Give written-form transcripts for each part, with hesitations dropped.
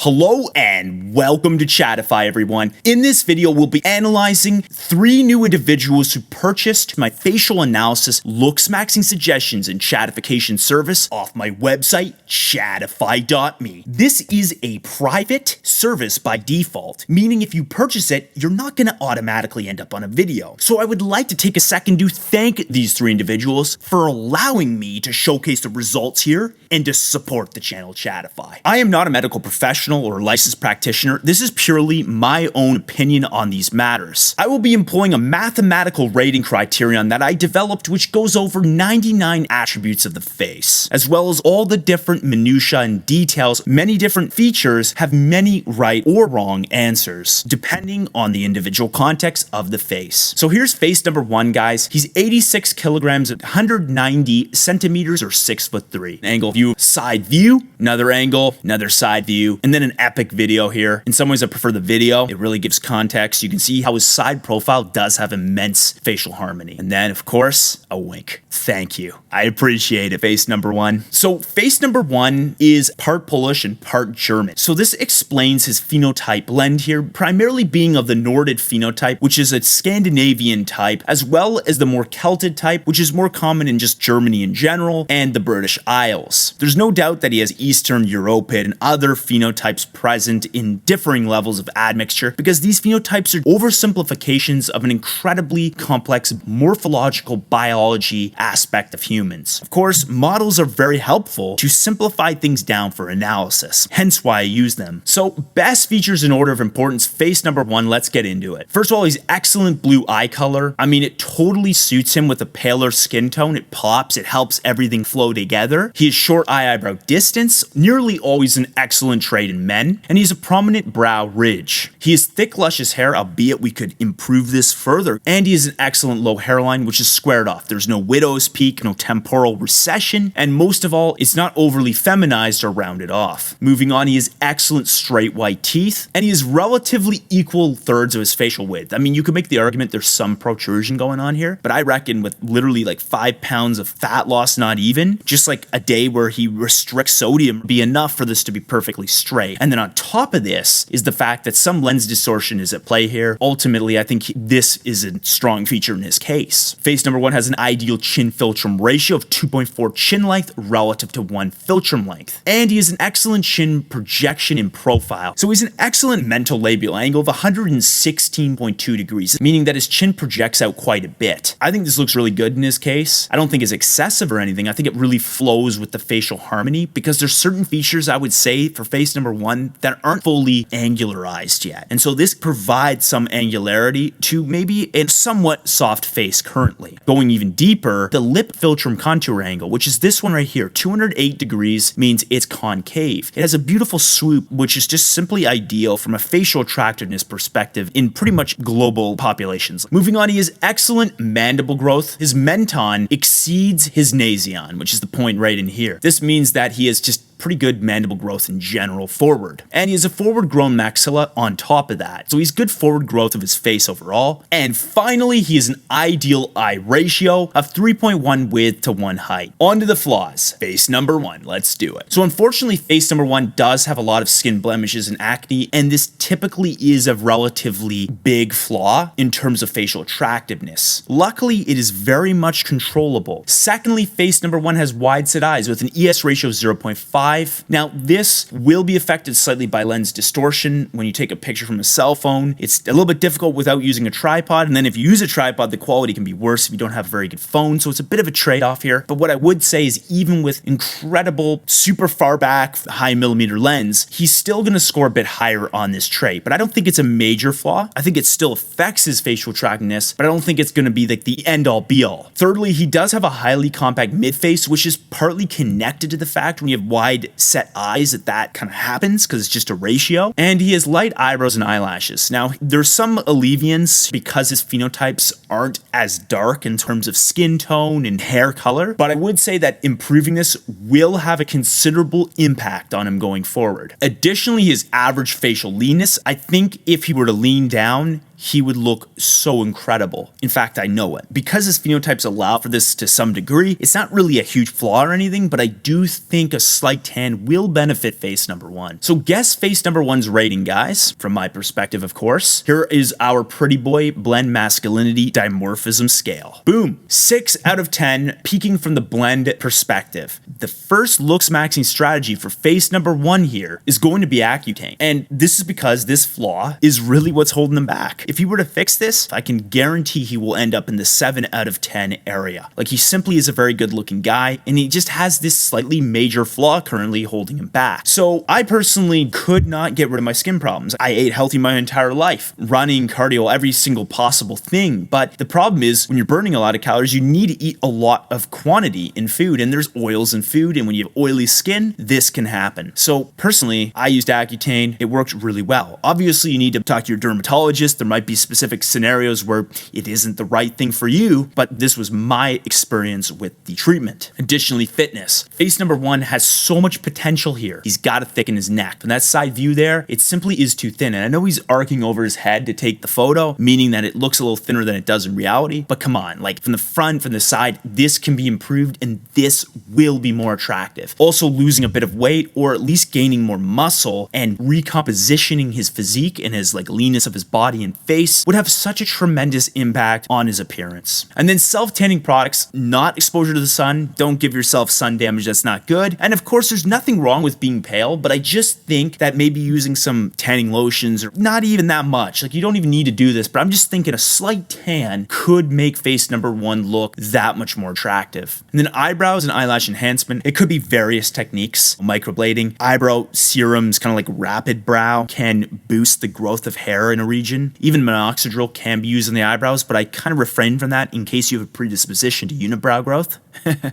Hello and welcome to Chadify, everyone. In this video, we'll be analyzing 3 new individuals who purchased my facial analysis Looksmaxxing suggestions and chatification service off my website, chadify.me. This is a private service by default, meaning if you purchase it, you're not going to automatically end up on a video. So I would like to take a second to thank these 3 individuals for allowing me to showcase the results here and to support the channel Chadify. I am not a medical professional or licensed practitioner. This is purely my own opinion on these matters. I will be employing a mathematical rating criterion that I developed which goes over 99 attributes of the face, as well as all the different minutiae and details. Many different features have many right or wrong answers, depending on the individual context of the face. So here's face number 1, guys. He's 86 kilograms at 190 centimeters or 6'3". Angle view, side view, another angle, another side view, and then an epic video here. In some ways, I prefer the video. It really gives context. You can see how his side profile does have immense facial harmony. And then, of course, a wink. Thank you. I appreciate it, face number 1. So face number 1 is part Polish and part German. So this explains his phenotype blend here, primarily being of the Nordid phenotype, which is a Scandinavian type, as well as the more Celtic type, which is more common in just Germany in general, and the British Isles. There's no doubt that he has Eastern European and other phenotypes present in differing levels of admixture, because these phenotypes are oversimplifications of an incredibly complex morphological biology aspect of humans. Of course, models are very helpful to simplify things down for analysis, hence why I use them. So, best features in order of importance, face number 1, let's get into it. First of all, he's excellent blue eye color. I mean, it totally suits him with a paler skin tone. It pops, it helps everything flow together. He has short eye-eyebrow distance, nearly always an excellent trait in men, and he has a prominent brow ridge. He has thick, luscious hair, albeit we could improve this further, and he has an excellent low hairline, which is squared off. There's no widow's peak, no temporal recession, and most of all, it's not overly feminized or rounded off. Moving on, he has excellent straight white teeth, and he has relatively equal thirds of his facial width. I mean, you could make the argument there's some protrusion going on here, but I reckon with literally like 5 pounds of fat loss, not even, just like a day where he restricts sodium be enough for this to be perfectly straight. And then on top of this is the fact that some lens distortion is at play here. Ultimately, I think this is a strong feature in his case. Face number 1 has an ideal chin philtrum ratio of 2.4 chin length relative to 1 philtrum length. And he has an excellent chin projection in profile. So he's an excellent mental labial angle of 116.2 degrees, meaning that his chin projects out quite a bit. I think this looks really good in his case. I don't think it's excessive or anything. I think it really flows with the facial harmony, because there's certain features I would say for face number 1 that aren't fully angularized yet. And so this provides some angularity to maybe a somewhat soft face currently. Going even deeper, the lip philtrum contour angle, which is this one right here, 208 degrees, means it's concave. It has a beautiful swoop, which is just simply ideal from a facial attractiveness perspective in pretty much global populations. Moving on, he has excellent mandible growth. His menton exceeds his nasion, which is the point right in here. This means that he is just pretty good mandible growth in general forward. And he has a forward grown maxilla on top of that. So he's good forward growth of his face overall. And finally, he has an ideal eye ratio of 3.1 width to 1 height. On to the flaws. Face number 1, let's do it. So unfortunately, face number 1 does have a lot of skin blemishes and acne, and this typically is a relatively big flaw in terms of facial attractiveness. Luckily, it is very much controllable. Secondly, face number 1 has wide set eyes with an ES ratio of 0.5. Now, this will be affected slightly by lens distortion when you take a picture from a cell phone. It's a little bit difficult without using a tripod, and then if you use a tripod, the quality can be worse if you don't have a very good phone, so it's a bit of a trade-off here. But what I would say is even with incredible, super far back, high millimeter lens, he's still going to score a bit higher on this trait. But I don't think it's a major flaw. I think it still affects his facial attractiveness, but I don't think it's going to be like the end-all be-all. Thirdly, he does have a highly compact mid-face, which is partly connected to the fact when you have wide set eyes that kind of happens because it's just a ratio. And he has light eyebrows and eyelashes. Now, there's some alleviance because his phenotypes aren't as dark in terms of skin tone and hair color, but I would say that improving this will have a considerable impact on him going forward. Additionally, his average facial leanness, I think if he were to lean down, he would look so incredible. In fact, I know it. Because his phenotypes allow for this to some degree, it's not really a huge flaw or anything, but I do think a slight tan will benefit face number 1. So guess face number 1's rating, guys, from my perspective, of course. Here is our pretty boy blend masculinity dimorphism scale. Boom, 6 out of 10, peaking from the blend perspective. The first Looksmaxxing strategy for face number 1 here is going to be Accutane. And this is because this flaw is really what's holding him back. If he were to fix this, I can guarantee he will end up in the 7 out of 10 area. Like, he simply is a very good looking guy, and he just has this slightly major flaw currently holding him back. So I personally could not get rid of my skin problems. I ate healthy my entire life, running, cardio, every single possible thing. But the problem is, when you're burning a lot of calories, you need to eat a lot of quantity in food, and there's oils in food, and when you have oily skin, this can happen. So personally, I used Accutane. It worked really well. Obviously, you need to talk to your dermatologist. There might be specific scenarios where it isn't the right thing for you, but this was my experience with the treatment. Additionally, fitness. Face number 1 has so much potential here. He's got to thicken his neck. From that side view there, it simply is too thin. And I know he's arcing over his head to take the photo, meaning that it looks a little thinner than it does in reality. But come on, like, from the front, from the side, this can be improved and this will be more attractive. Also, losing a bit of weight, or at least gaining more muscle and recompositioning his physique and his leanness of his body and face would have such a tremendous impact on his appearance. And then self-tanning products, not exposure to the sun. Don't give yourself sun damage, that's not good. And of course, there's nothing wrong with being pale, but I just think that maybe using some tanning lotions, or not even that much, like, you don't even need to do this, but I'm just thinking a slight tan could make face number 1 look that much more attractive. And then eyebrows and eyelash enhancement, it could be various techniques. Microblading, eyebrow serums, kind of like rapid brow, can boost the growth of hair in a region. Even minoxidil can be used in the eyebrows, but I kind of refrain from that in case you have a predisposition to unibrow growth.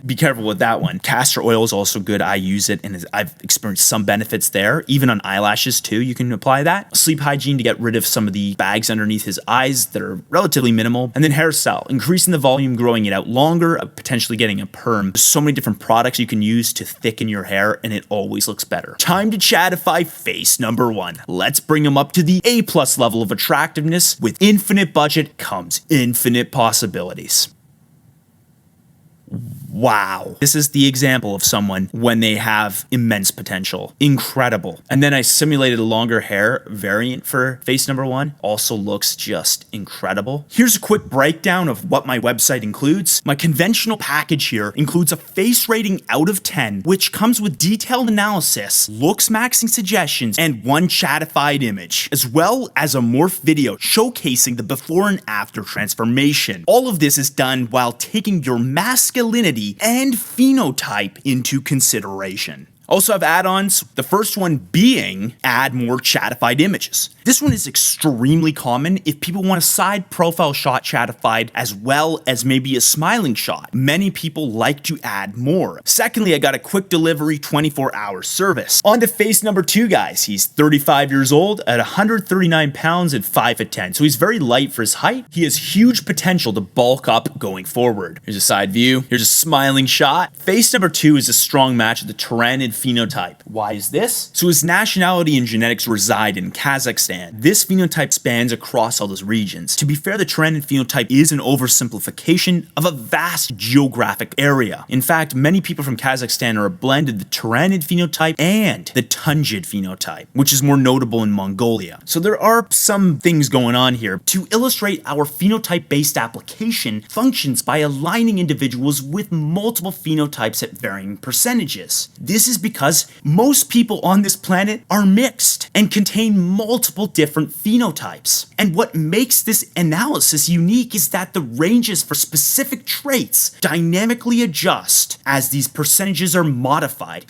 Be careful with that one. Castor oil is also good. I use it and I've experienced some benefits there. Even on eyelashes too, you can apply that. Sleep hygiene to get rid of some of the bags underneath his eyes that are relatively minimal. And then hairstyle, increasing the volume, growing it out longer, potentially getting a perm. There's so many different products you can use to thicken your hair and it always looks better. Time to Chadify face number 1. Let's bring him up to the A+ level of attractiveness. With infinite budget comes infinite possibilities. Wow. This is the example of someone when they have immense potential. Incredible. And then I simulated a longer hair variant for face number 1. Also looks just incredible. Here's a quick breakdown of what my website includes. My conventional package here includes a face rating out of 10, which comes with detailed analysis, Looksmaxxing suggestions, and one Chadified image, as well as a morph video showcasing the before and after transformation. All of this is done while taking your masculinity and phenotype into consideration. Also have add-ons, the first one being add more chatified images. This one is extremely common if people want a side profile shot chatified as well as maybe a smiling shot. Many people like to add more. Secondly, I got a quick delivery 24-hour service. On to face number 2, guys. He's 35 years old at 139 pounds and 5'10". So he's very light for his height. He has huge potential to bulk up going forward. Here's a side view. Here's a smiling shot. Face number 2 is a strong match of the Tyrannid phenotype. Why is this? So his nationality and genetics reside in Kazakhstan. This phenotype spans across all those regions. To be fair, the Tyrannid phenotype is an oversimplification of a vast geographic area. In fact, many people from Kazakhstan are a blend of the Tyrannid phenotype and the Tungid phenotype, which is more notable in Mongolia. So there are some things going on here. To illustrate, our phenotype-based application functions by aligning individuals with multiple phenotypes at varying percentages. This is because most people on this planet are mixed and contain multiple different phenotypes. And what makes this analysis unique is that the ranges for specific traits dynamically adjust as these percentages are modified.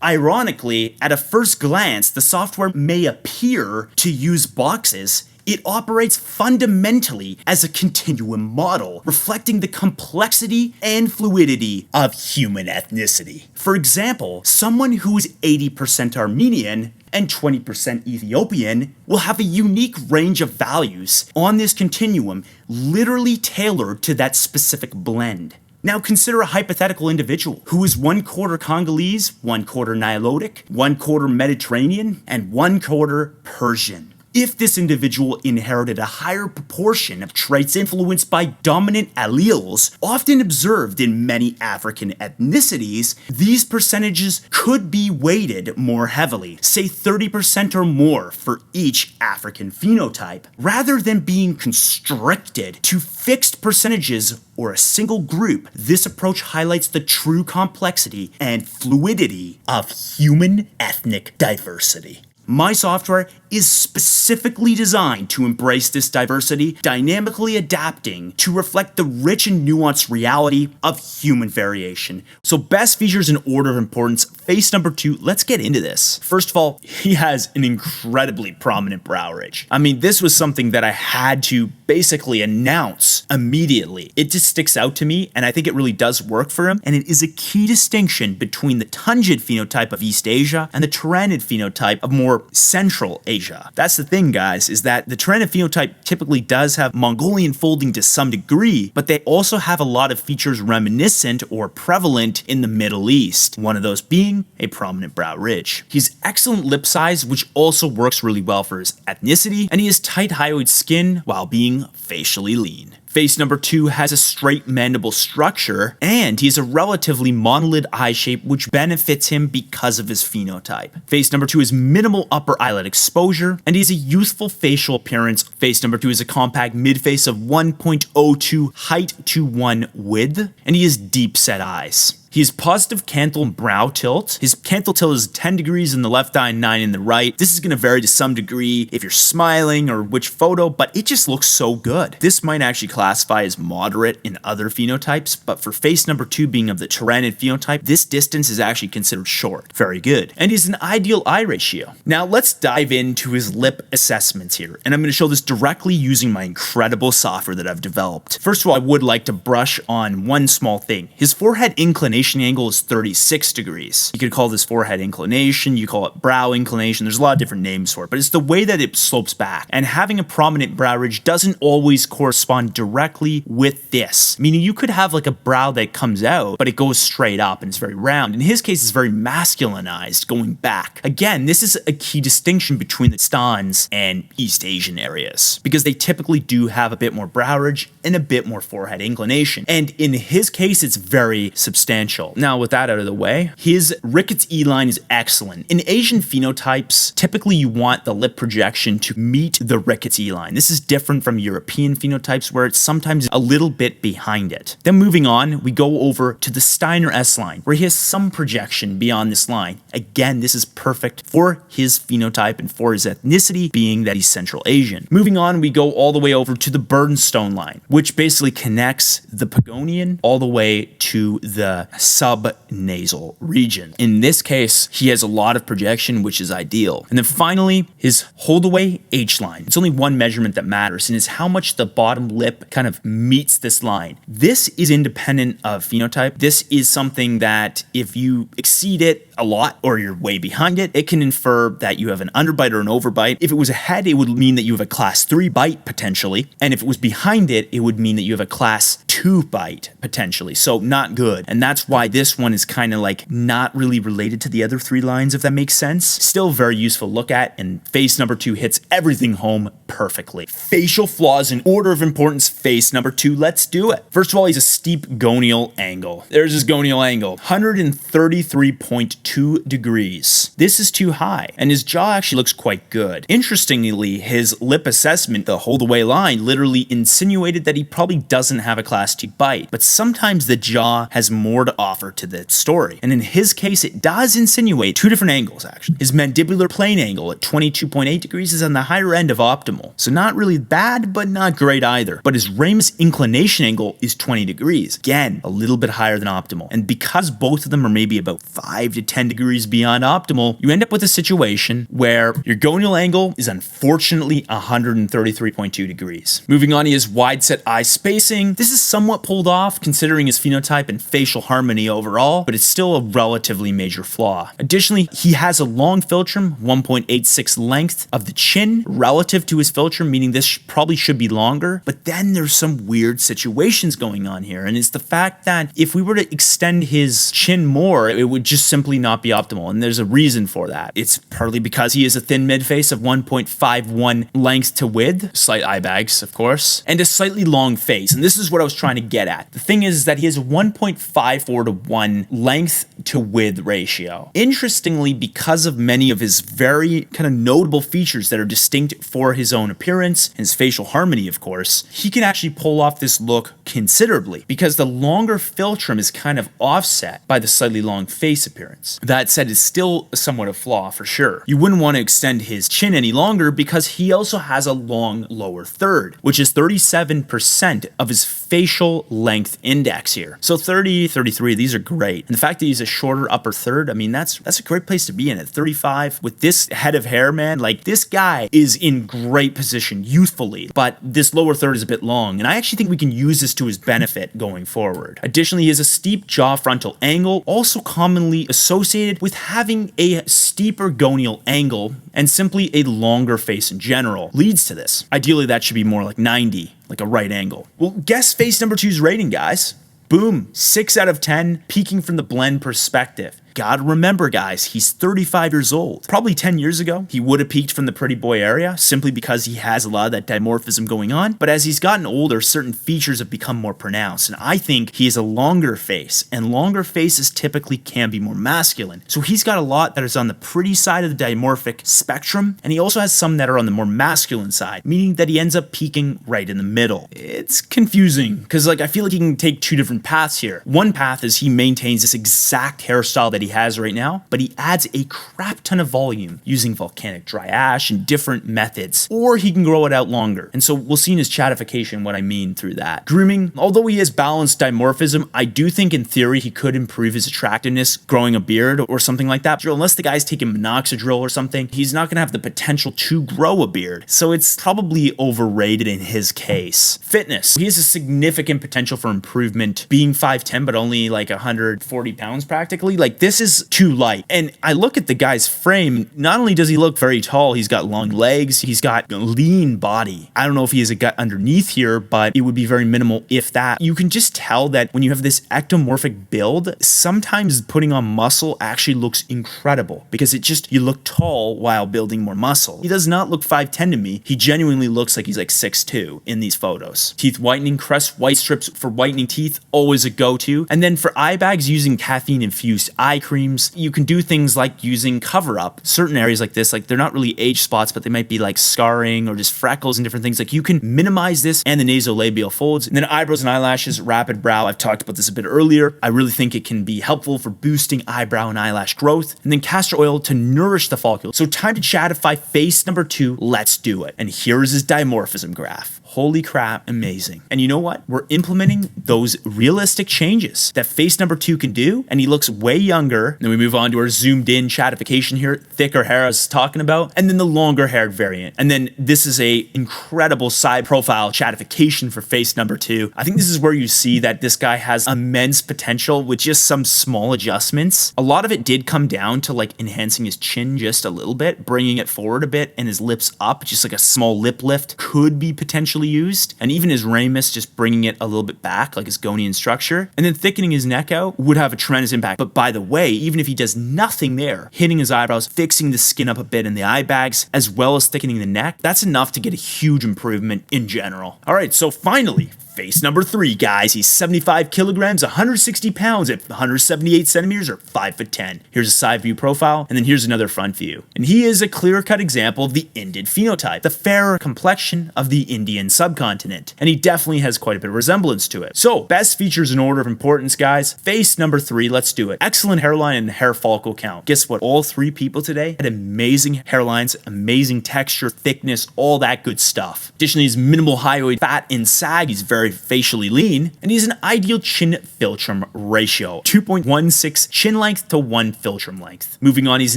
Ironically, at a first glance, the software may appear to use boxes. It operates fundamentally as a continuum model, reflecting the complexity and fluidity of human ethnicity. For example, someone who is 80% Armenian and 20% Ethiopian will have a unique range of values on this continuum, literally tailored to that specific blend. Now consider a hypothetical individual who is 1/4 Congolese, 1/4 Nilotic, 1/4 Mediterranean, and 1/4 Persian. if this individual inherited a higher proportion of traits influenced by dominant alleles, often observed in many African ethnicities, these percentages could be weighted more heavily, say 30% or more for each African phenotype, rather than being constricted to fixed percentages or a single group. This approach highlights the true complexity and fluidity of human ethnic diversity. My software is specifically designed to embrace this diversity, dynamically adapting to reflect the rich and nuanced reality of human variation. So best features in order of importance, face number 2, let's get into this. First of all, he has an incredibly prominent brow ridge. I mean, this was something that I had to basically announce immediately. It just sticks out to me, and I think it really does work for him, and it is a key distinction between the Tungid phenotype of East Asia and the Tyrannid phenotype of more Central Asia. That's the thing, guys, is that the Tyrannid phenotype typically does have Mongolian folding to some degree, but they also have a lot of features reminiscent or prevalent in the Middle East, one of those being a prominent brow ridge. He has excellent lip size, which also works really well for his ethnicity, and he has tight hyoid skin while being facially lean. Face number 2 has a straight mandible structure, and he has a relatively monolid eye shape, which benefits him because of his phenotype. Face number 2 is minimal upper eyelid exposure, and he has a youthful facial appearance. Face number 2 is a compact mid-face of 1.02 height to 1 width, and he has deep set eyes. He has positive canthal brow tilt. His canthal tilt is 10 degrees in the left eye and 9 in the right. This is going to vary to some degree if you're smiling or which photo, but it just looks so good. This might actually classify as moderate in other phenotypes, but for face number 2 being of the Tyrannid phenotype, this distance is actually considered short. Very good. And he's an ideal eye ratio. Now let's dive into his lip assessments here, and I'm going to show this directly using my incredible software that I've developed. First of all, I would like to brush on one small thing. His forehead inclination angle is 36 degrees. You could call this forehead inclination, you call it brow inclination, there's a lot of different names for it, but it's the way that it slopes back. And having a prominent brow ridge doesn't always correspond directly with this, meaning you could have like a brow that comes out, but it goes straight up and it's very round. In his case, it's very masculinized, going back. Again, this is a key distinction between the Stans and East Asian areas, because they typically do have a bit more brow ridge and a bit more forehead inclination. And in his case, it's very substantial. Now, with that out of the way, his Ricketts E-line is excellent. In Asian phenotypes, typically you want the lip projection to meet the Ricketts E-line. This is different from European phenotypes where it's sometimes a little bit behind it. Then moving on, we go over to the Steiner S-line, where he has some projection beyond this line. Again, this is perfect for his phenotype and for his ethnicity, being that he's Central Asian. Moving on, we go all the way over to the Burdenstone line, which basically connects the Pagonian all the way to the subnasal region. In this case, he has a lot of projection, which is ideal. And then finally, his Holdaway H-line. It's only one measurement that matters, and it's how much the bottom lip kind of meets this line. This is independent of phenotype. This is something that if you exceed it a lot or you're way behind it, it can infer that you have an underbite or an overbite. If it was ahead, it would mean that you have a class 3 bite potentially. And if it was behind it, it would mean that you have a class 2 bite potentially. So not good. And that's why this one is kind of like not really related to the other 3 lines, if that makes sense. Still very useful to look at, and face number 2 hits everything home perfectly. Facial flaws in order of importance, face number 2, let's do it. First of all, he's a steep gonial angle. There's his gonial angle, 133.2 degrees. This is too high, and his jaw actually looks quite good. Interestingly, his lip assessment, the Holdaway line, literally insinuated that he probably doesn't have a class 2 bite, but sometimes the jaw has more to offer to the story. And in his case, it does insinuate 2 different angles, actually. His mandibular plane angle at 22.8 degrees is on the higher end of optimal. So not really bad, but not great either. But his ramus inclination angle is 20 degrees. Again, a little bit higher than optimal. And because both of them are maybe about 5 to 10 degrees beyond optimal, you end up with a situation where your gonial angle is unfortunately 133.2 degrees. Moving on, he has wide set eye spacing. This is somewhat pulled off considering his phenotype and facial harmony overall, but it's still a relatively major flaw. Additionally, he has a long philtrum, 1.86 length of the chin relative to his philtrum, meaning this probably should be longer. But then there's some weird situations going on here. And it's the fact that if we were to extend his chin more, it would just simply not be optimal. And there's a reason for that. It's partly because he has a thin midface of 1.51 length to width, slight eye bags, of course, and a slightly long face. And this is what I was trying to get at. The thing is that he has a 1.54 to 1 length to width ratio. Interestingly, because of many of his very kind of notable features that are distinct for his own appearance and his facial harmony, of course, he can actually pull off this look considerably because the longer philtrum is kind of offset by the slightly long face appearance. That said, it's still somewhat a flaw for sure. You wouldn't want to extend his chin any longer because he also has a long lower third, which is 37% of his facial length index here. So 30, 33, these are great. And the fact that he's a shorter upper third, I mean, that's a great place to be in at 35. With this head of hair, man, like this guy is in great position youthfully, but this lower third is a bit long. And I actually think we can use this to his benefit going forward. Additionally, he has a steep jaw frontal angle, also commonly associated with having a steeper gonial angle, and simply a longer face in general leads to this. Ideally, that should be more like 90, like a right angle. Well, guess face number 2's rating, guys. Boom, 6 out of 10, peaking from the blend perspective. Gotta remember, guys, he's 35 years old. Probably 10 years ago, he would have peaked from the pretty boy area simply because he has a lot of that dimorphism going on. But as he's gotten older, certain features have become more pronounced. And I think he has a longer face, and longer faces typically can be more masculine. So he's got a lot that is on the pretty side of the dimorphic spectrum, and he also has some that are on the more masculine side, meaning that he ends up peaking right in the middle. It's confusing because I feel like he can take two different paths here. One path is he maintains this exact hairstyle that he has right now, but he adds a crap ton of volume using volcanic dry ash and different methods, or he can grow it out longer. And so we'll see in his chatification what I mean through that. Grooming, although he has balanced dimorphism, I do think in theory he could improve his attractiveness growing a beard or something like that. Unless the guy's taking minoxidil or something, he's not going to have the potential to grow a beard. So it's probably overrated in his case. Fitness, he has a significant potential for improvement, being 5'10", but only like 140 pounds practically. Like this is too light. And I look at the guy's frame, not only does he look very tall, he's got long legs, he's got a lean body. I don't know if he has a gut underneath here, but it would be very minimal if that. You can just tell that when you have this ectomorphic build, sometimes putting on muscle actually looks incredible because you look tall while building more muscle. He does not look 5'10" to me. He genuinely looks like he's like 6'2" in these photos. Teeth whitening, Crest white strips for whitening teeth, always a go-to. And then for eye bags, using caffeine infused eye creams. You can do things like using cover up certain areas like this, like they're not really age spots, but they might be like scarring or just freckles and different things. Like you can minimize this and the nasolabial folds. And then eyebrows and eyelashes, rapid brow. I've talked about this a bit earlier. I really think it can be helpful for boosting eyebrow and eyelash growth. And then castor oil to nourish the follicle. So time to chatify face number 2. Let's do it. And here's his dimorphism graph. Holy crap, amazing. And you know what? We're implementing those realistic changes that face number 2 can do, and he looks way younger. And then we move on to our zoomed in chatification here, thicker hair I was talking about, and then the longer haired variant. And then this is a incredible side profile chatification for face number 2. I think this is where you see that this guy has immense potential with just some small adjustments. A lot of it did come down to like enhancing his chin just a little bit, bringing it forward a bit, and his lips up, just like a small lip lift could be potentially used, and even his ramus, just bringing it a little bit back like his gonian structure, and then thickening his neck out would have a tremendous impact. But by the way, even if he does nothing there, hitting his eyebrows, fixing the skin up a bit in the eye bags, as well as thickening the neck, that's enough to get a huge improvement in general. All right, so finally, face number 3, guys. He's 75 kilograms, 160 pounds at 178 centimeters or 5'10". Here's a side view profile, and then here's another front view. And he is a clear-cut example of the Indian phenotype, the fairer complexion of the Indian subcontinent. And he definitely has quite a bit of resemblance to it. So, best features in order of importance, guys. Face number 3, let's do it. Excellent hairline and hair follicle count. Guess what? All 3 people today had amazing hairlines, amazing texture, thickness, all that good stuff. Additionally, he's minimal hyoid fat and sag. He's very very facially lean, and he has an ideal chin philtrum ratio, 2.16 chin length to 1 philtrum length. Moving on, he's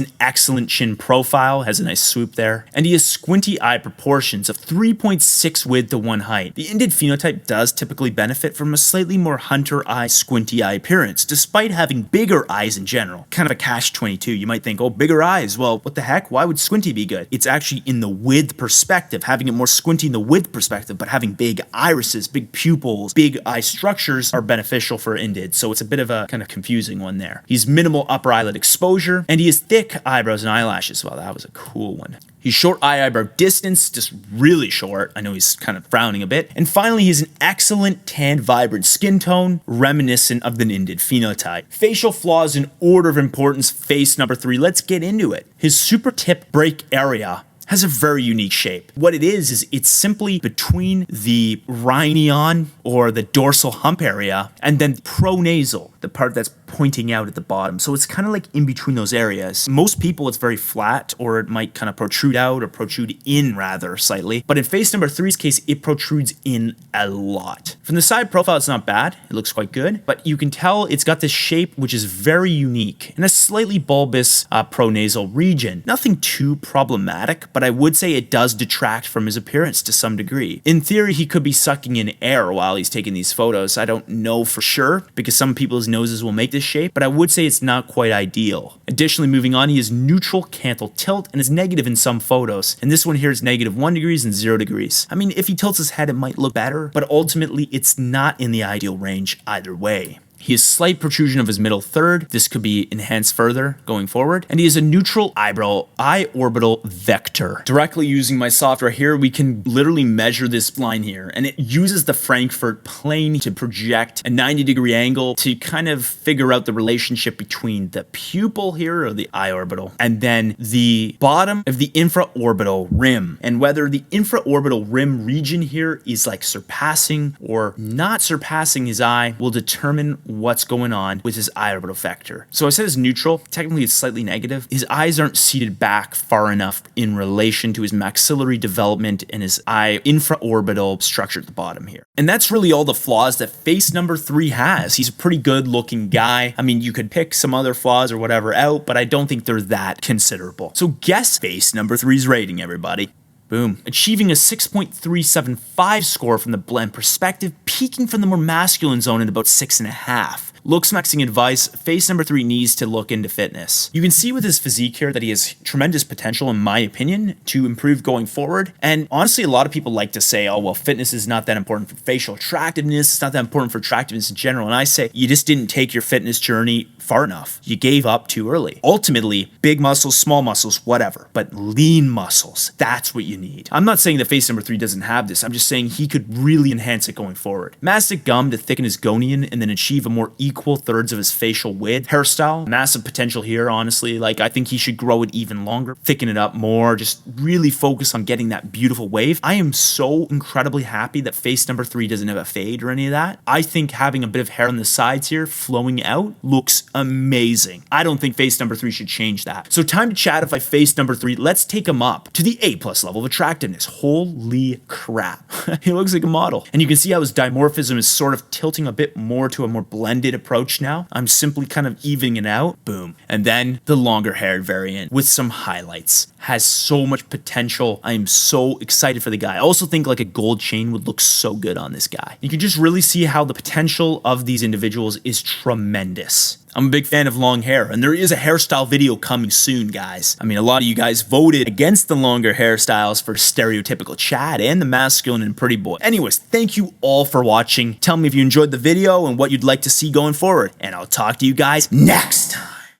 an excellent chin profile, has a nice swoop there, and he has squinty eye proportions of 3.6 width to 1 height. The Indid phenotype does typically benefit from a slightly more hunter eye, squinty eye appearance, despite having bigger eyes in general. Kind of a catch-22. You might think, oh, bigger eyes. Well, what the heck? Why would squinty be good? It's actually in the width perspective, having it more squinty in the width perspective, but having big irises, big pupils, big eye structures are beneficial for Indid, so it's a bit of a kind of confusing one there. He's minimal upper eyelid exposure, and he has thick eyebrows and eyelashes. Well, that was a cool one. He's short eye-eyebrow distance, just really short. I know he's kind of frowning a bit. And finally, he's an excellent tan, vibrant skin tone, reminiscent of the Indid phenotype. Facial flaws in order of importance, face number 3. Let's get into it. His super tip break area has a very unique shape. What it is it's simply between the rhinion or the dorsal hump area and then pronasal, the part that's pointing out at the bottom. So it's kind of like in between those areas. Most people, it's very flat, or it might kind of protrude out or protrude in rather slightly. But in face number 3's case, it protrudes in a lot. From the side profile, it's not bad. It looks quite good, but you can tell it's got this shape which is very unique and a slightly bulbous pronasal region. Nothing too problematic, but I would say it does detract from his appearance to some degree. In theory, he could be sucking in air while he's taking these photos. I don't know for sure, because some people's noses will make this shape, but I would say it's not quite ideal. Additionally, moving on, he is neutral canthal tilt and is negative in some photos. And this one here is -1 degrees and 0 degrees. I mean, if he tilts his head, it might look better, but ultimately it's not in the ideal range either way. He has slight protrusion of his middle third. This could be enhanced further going forward. And he has a neutral eyebrow eye orbital vector. Directly using my software here, we can literally measure this line here. And it uses the Frankfurt plane to project a 90-degree angle to kind of figure out the relationship between the pupil here, or the eye orbital, and then the bottom of the infraorbital rim. And whether the infraorbital rim region here is like surpassing or not surpassing his eye will determine what's going on with his eye orbital vector. So I said it's neutral. Technically, it's slightly negative. His eyes aren't seated back far enough in relation to his maxillary development and his eye infraorbital structure at the bottom here. And that's really all the flaws that face number 3 has. He's a pretty good looking guy. I mean, you could pick some other flaws or whatever out, but I don't think they're that considerable. So guess face number 3's rating, everybody. Boom. Achieving a 6.375 score from the blend perspective, peaking from the more masculine zone at about 6.5. Looksmaxxing advice, face number 3 needs to look into fitness. You can see with his physique here that he has tremendous potential, in my opinion, to improve going forward. And honestly, a lot of people like to say, oh, well, fitness is not that important for facial attractiveness. It's not that important for attractiveness in general. And I say, you just didn't take your fitness journey far enough. You gave up too early. Ultimately, big muscles, small muscles, whatever, but lean muscles, that's what you need. I'm not saying that face number 3 doesn't have this. I'm just saying he could really enhance it going forward. Mastic gum to thicken his gonian and then achieve a more equal thirds of his facial width. Hairstyle, massive potential here, honestly. Like, I think he should grow it even longer, thicken it up more, just really focus on getting that beautiful wave. I am so incredibly happy that face number 3 doesn't have a fade or any of that. I think having a bit of hair on the sides here flowing out looks amazing. I don't think face number 3 should change that. So time to chatify face number 3. Let's take him up to the A+ level of attractiveness. Holy crap. He looks like a model. And you can see how his dimorphism is sort of tilting a bit more to a more blended approach now. I'm simply kind of evening it out. Boom. And then the longer haired variant with some highlights. Has so much potential. I am so excited for the guy. I also think like a gold chain would look so good on this guy. You can just really see how the potential of these individuals is tremendous. I'm a big fan of long hair, and there is a hairstyle video coming soon, guys. I mean, a lot of you guys voted against the longer hairstyles for stereotypical Chad and the masculine and pretty boy. Anyways, thank you all for watching. Tell me if you enjoyed the video and what you'd like to see going forward, and I'll talk to you guys next time.